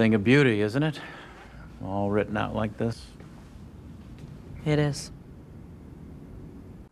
thing of beauty, isn't it? All written out like this. It is.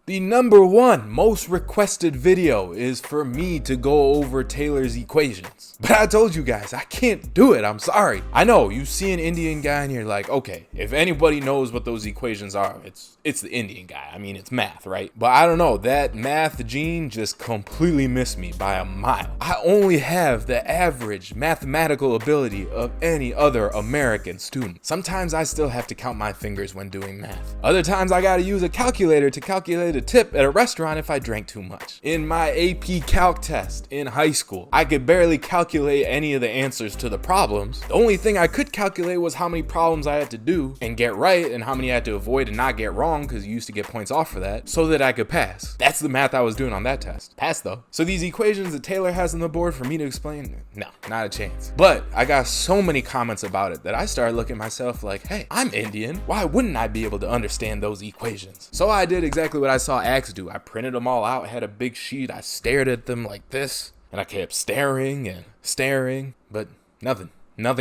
The number one most requested video is for me to go over Taylor's equations. But I told you guys, I can't do it. I'm sorry. I know you see an Indian guy and you're like, okay, if anybody knows what those equations are, it's the Indian guy. I mean, it's math, right? But I don't know, that math gene just completely missed me by a mile. I only have the average mathematical ability of any other American student. Sometimes I still have to count my fingers when doing math. Other times I gotta use a calculator to calculate a tip at a restaurant if I drank too much. In my AP Calc test in high school, I could barely calculate any of the answers to the problems. The only thing I could calculate was how many problems I had to do and get right and how many I had to avoid and not get wrong, because you used to get points off for that, so that I could pass. That's the math I was doing on that test. Pass though. So these equations that Taylor has on the board for me to explain, no, not a chance. But I got so many comments about it that I started looking at myself like, hey, I'm Indian. Why wouldn't I be able to understand those equations? So I did exactly what I saw Axe do. I printed them all out, had a big sheet, I stared at them like this, and I kept staring and staring, but nothing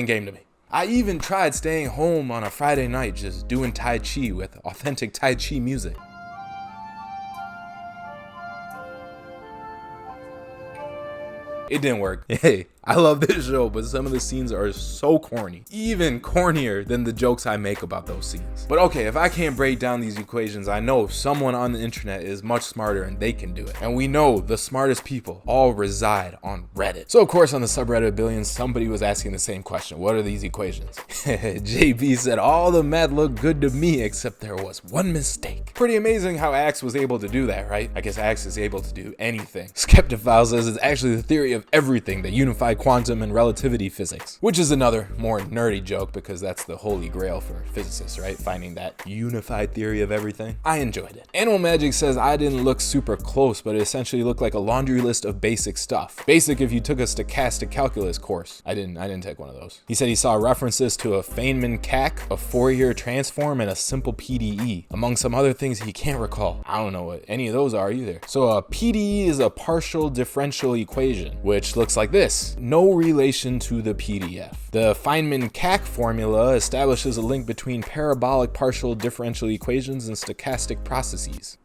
came to me. I even tried staying home on a Friday night just doing Tai Chi with authentic Tai Chi music. It didn't work. Hey, I love this show, but some of the scenes are so corny. Even cornier than the jokes I make about those scenes. But okay, if I can't break down these equations, I know someone on the internet is much smarter and they can do it. And we know the smartest people all reside on Reddit. So of course on the subreddit Billions, somebody was asking the same question. What are these equations? JB said, all the math looked good to me except there was one mistake. Pretty amazing how Axe was able to do that, right? I guess Axe is able to do anything. Skeptophile says it's actually the theory of everything that unified quantum and relativity physics, which is another more nerdy joke because that's the holy grail for physicists, right? Finding that unified theory of everything. I enjoyed it. Animal Magic says I didn't look super close, but it essentially looked like a laundry list of basic stuff. Basic if you took a stochastic calculus course. I didn't take one of those. He said he saw references to a Feynman-Cach, a Fourier transform, and a simple PDE, among some other things he can't recall. I don't know what any of those are either. So a PDE is a partial differential equation, which looks like this. No relation to the PDF. The Feynman-Cach formula establishes a link between parabolic partial differential equations and stochastic processes.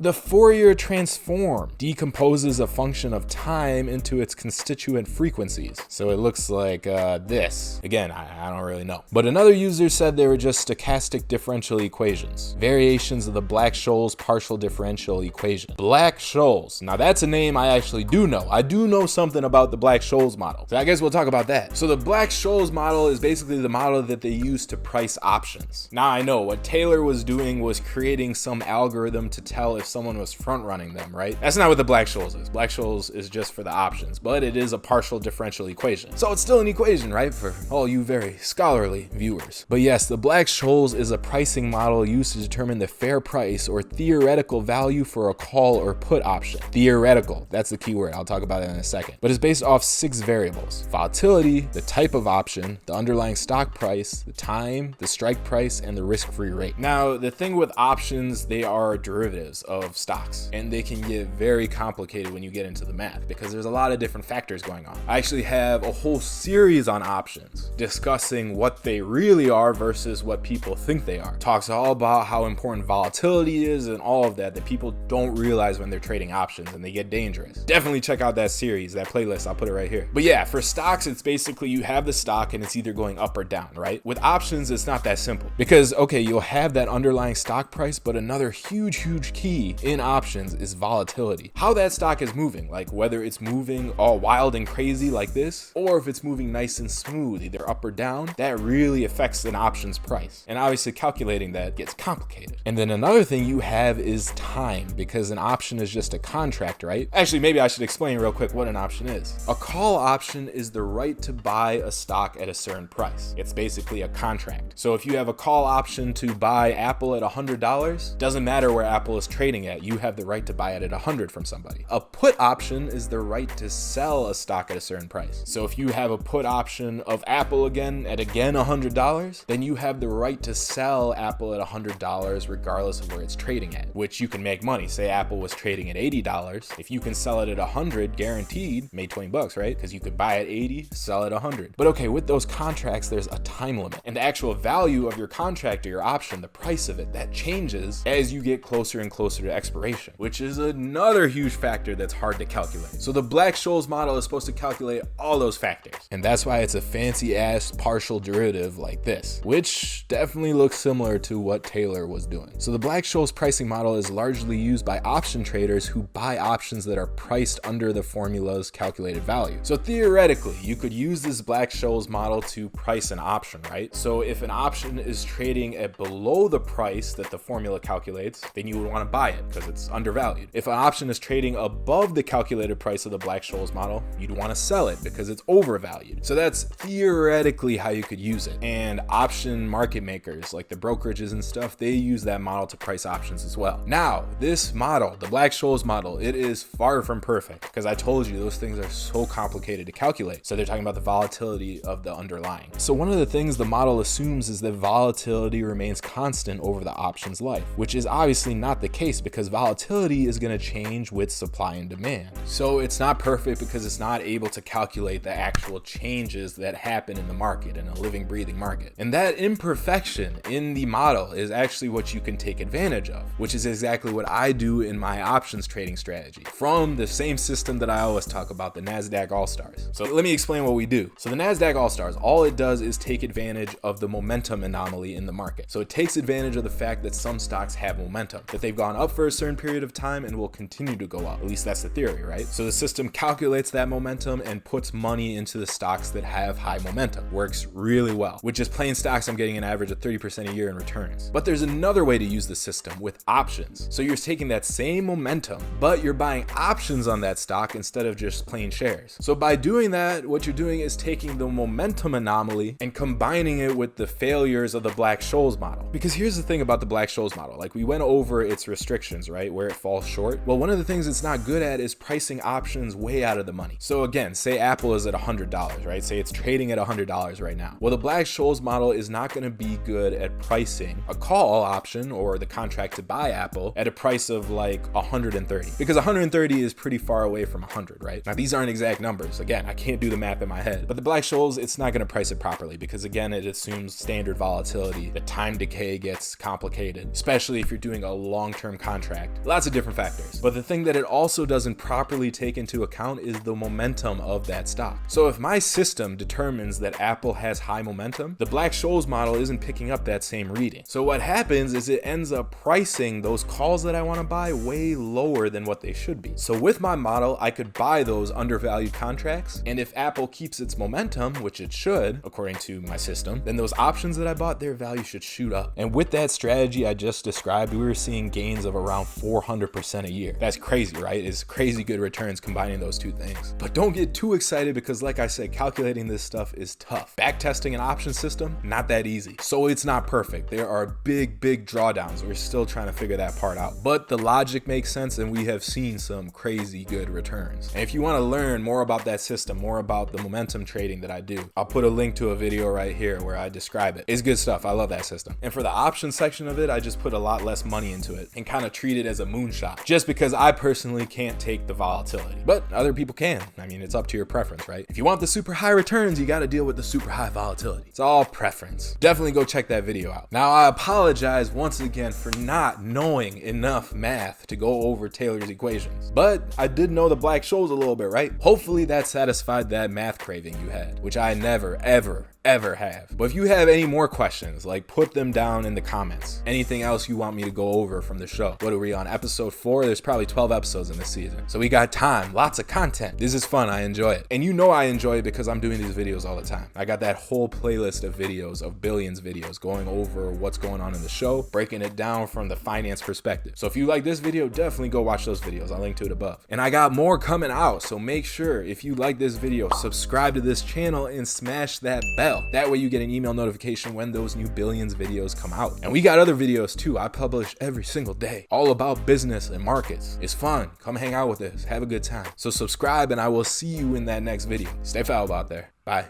The Fourier transform decomposes a function of time into its constituent frequencies. So it looks like this. Again, I don't really know. But another user said they were just stochastic differential equations, variations of the Black-Scholes partial differential equation. Black-Scholes. Now that's a name I actually do know. I do know something about the Black-Scholes model. So I guess we'll talk about that. So the Black-Scholes model is basically the model that they use to price options. Now I know what Taylor was doing was creating some algorithm to tell if someone was front running them, right? That's not what the Black-Scholes is. Black-Scholes is just for the options, but it is a partial differential equation. So it's still an equation, right? For all you very scholarly viewers. But yes, the Black-Scholes is a pricing model used to determine the fair price or theoretical value for a call or put option. Theoretical, that's the key word. I'll talk about it in a second. But it's based off 6 variables: volatility, the type of option, the underlying stock price, the time, the strike price, and the risk-free rate. Now, the thing with options, they are derivatives of stocks, and they can get very complicated when you get into the math because there's a lot of different factors going on. I actually have a whole series on options discussing what they really are versus what people think they are. Talks all about how important volatility is and all of that people don't realize when they're trading options, and they get dangerous. Definitely check out that series, that playlist. I'll put it right here. But yeah, for stocks, it's basically you have the stock and it's either going up or down, right? With options, it's not that simple because, okay, you'll have that underlying stock price, but another huge key in options is volatility. How that stock is moving, like whether it's moving all wild and crazy like this, or if it's moving nice and smooth, either up or down, that really affects an options price. And obviously calculating that gets complicated. And then another thing you have is time, because an option is just a contract, right? Actually, maybe I should explain real quick what an option is. A call option is the right to buy a stock at a certain price. It's basically a contract. So if you have a call option to buy Apple at $100, doesn't matter where Apple is trading trading at, you have the right to buy it at 100 from somebody. A put option is the right to sell a stock at a certain price. So if you have a put option of Apple again at $100, then you have the right to sell Apple at $100 regardless of where it's trading at, which you can make money. Say Apple was trading at $80. If you can sell it at 100, guaranteed, made 20 bucks, right? Because you could buy at 80, sell at 100. But okay, with those contracts, there's a time limit, and the actual value of your contract or your option, the price of it, that changes as you get closer and closer to expiration, which is another huge factor that's hard to calculate. So the Black-Scholes model is supposed to calculate all those factors, and that's why it's a fancy ass partial derivative like this, which definitely looks similar to what Taylor was doing. So the Black-Scholes pricing model is largely used by option traders who buy options that are priced under the formula's calculated value. So theoretically, you could use this Black-Scholes model to price an option, right? So if an option is trading at below the price that the formula calculates, then you would want to buy it because it's undervalued. If an option is trading above the calculated price of the Black-Scholes model, you'd want to sell it because it's overvalued. So that's theoretically how you could use it. And option market makers like the brokerages and stuff, they use that model to price options as well. Now, this model, the Black-Scholes model, it is far from perfect because I told you those things are so complicated to calculate. So they're talking about the volatility of the underlying. So one of the things the model assumes is that volatility remains constant over the option's life, which is obviously not the case because volatility is going to change with supply and demand. So it's not perfect because it's not able to calculate the actual changes that happen in the market, in a living, breathing market. And that imperfection in the model is actually what you can take advantage of, which is exactly what I do in my options trading strategy from the same system that I always talk about, the Nasdaq All-Stars. So let me explain what we do. So the Nasdaq All-Stars, all it does is take advantage of the momentum anomaly in the market. So it takes advantage of the fact that some stocks have momentum, that they've gone up for a certain period of time and will continue to go up. At least that's the theory, right? So the system calculates that momentum and puts money into the stocks that have high momentum. Works really well. With just plain stocks, I'm getting an average of 30% a year in returns. But there's another way to use the system with options. So you're taking that same momentum, but you're buying options on that stock instead of just plain shares. So by doing that, what you're doing is taking the momentum anomaly and combining it with the failures of the Black-Scholes model. Because here's the thing about the Black-Scholes model, like we went over its restrictions, right? Where it falls short. Well, one of the things it's not good at is pricing options way out of the money. So again, say Apple is at $100, right? Say it's trading at $100 right now. Well, the Black-Scholes model is not going to be good at pricing a call option or the contract to buy Apple at a price of like 130, because 130 is pretty far away from 100, right? Now, these aren't exact numbers. Again, I can't do the math in my head, but the Black-Scholes, it's not going to price it properly because again, it assumes standard volatility. The time decay gets complicated, especially if you're doing a long-term contract. Lots of different factors. But the thing that it also doesn't properly take into account is the momentum of that stock. So if my system determines that Apple has high momentum, the Black-Scholes model isn't picking up that same reading. So what happens is it ends up pricing those calls that I want to buy way lower than what they should be. So with my model, I could buy those undervalued contracts, and if Apple keeps its momentum, which it should, according to my system, then those options that I bought, their value should shoot up. And with that strategy I just described, we were seeing gains of around 400% a year. That's crazy, right? It's crazy good returns combining those two things. But don't get too excited because like I said, calculating this stuff is tough. Backtesting an option system, not that easy. So it's not perfect. There are big drawdowns. We're still trying to figure that part out. But the logic makes sense and we have seen some crazy good returns. And if you want to learn more about that system, more about the momentum trading that I do, I'll put a link to a video right here where I describe it. It's good stuff. I love that system. And for the option section of it, I just put a lot less money into it and kind of treat it as a moonshot, just because I personally can't take the volatility, but other people can. I mean, it's up to your preference, right? If you want the super high returns, you got to deal with the super high volatility. It's all preference. Definitely go check that video out. Now, I apologize once again for not knowing enough math to go over Taylor's equations, but I did know the Black-Scholes a little bit, right? Hopefully that satisfied that math craving you had, which I never, ever have. But if you have any more questions, like put them down in the comments. Anything else you want me to go over from the show? What are we on, episode 4? There's probably 12 episodes in this season, so we got time, lots of content. This is fun. I enjoy it, and you know I enjoy it because I'm doing these videos all the time. I got that whole playlist of videos, of billions videos, going over what's going on in the show, breaking it down from the finance perspective. So if you like this video, definitely go watch those videos. I'll link to it above, and I got more coming out, so make sure if you like this video, subscribe to this channel and smash that bell. bell. That way you get an email notification when those new Billions videos come out. And we got other videos too. I publish every single day, all about business and markets. It's fun. Come hang out with us. Have a good time. So subscribe and I will see you in that next video. Stay fallible out there. Bye.